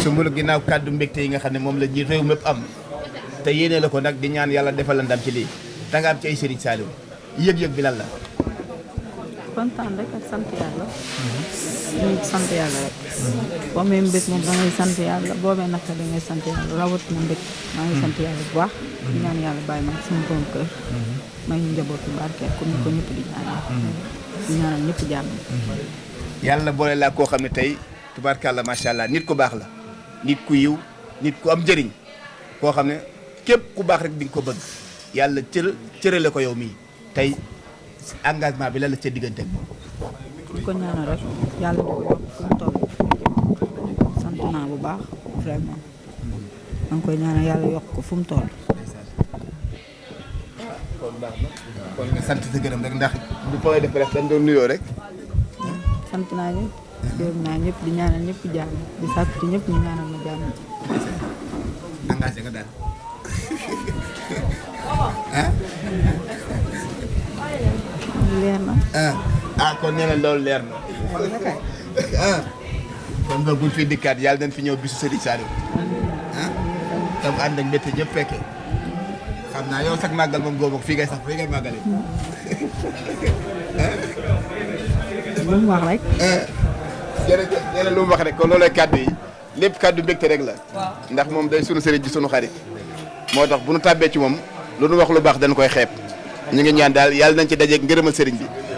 Soumboulou ginnaaw kàddu mbégte yi nga xam ne moom la ji réew mépp am te yéene la ko nag di ñaan yàlla defal la ndam ci lii da nga am ci ay Serigne Saliou yëg-yëg bi lan la. kontaan rek ak sant yàlla. ñu sant yàlla rek. boo amee mbég moom da ngay sant yàlla boo amee naka da ngay sant yàlla rawatina mbég maa ngi sant yàlla bu baax. di ñaan yàlla bàyyi ma suñu borom kër. may ñu njabootu barkeel comme ni ko ñëpp di ñaanal. di ñaanal ñëpp jàmm. yàlla boole laa koo xam ne tey tubaarkàlla macha allah nit ku baax la nit ku yiw nit ku am njëriñ koo xam ne képp ku baax rek di nga ko bëgg yàlla cërale ko yow mii tey engagement bi la la ca diggante di ko ñaanal rek yàlla di ko yokk fu mu toll sant naa bu baax vraiment maa ngi koy ñaanal yàlla yokk ko fu mu toll. kon baax na kon nga sant sa gërëm rek ndax bu fooy def rek dañ doon nuyoo rek. sant naa ñëpp gërëm naa ñëpp di ñaanal ñëpp jàmm di sàkku ci ñëpp ñu ñaanal ma jàmm. engagé nga daal ah. leer na. kon nee na loolu leer na kon boog buñ fi dikkaat yàlla dañ fi ñëw bisu Serigne Saliou tam ànd ak mbette ñëpp fekkee xam naa yow sax màggal moom góob fii ngay sax fii ngay màggale lu mu wax rek. jërëjëf nee na lu mu wax rek kon loolay kàddu yi lépp kàddu mbégte rek la ndax moom day sunu sëriñ ji sunu xarit moo tax bu nu tàbbee ci moom lu nu wax lu baax dañ koy xeeb ñu ngi ñaan daal yàlla nañ ci dajeeg ngërëmal sëriñ bi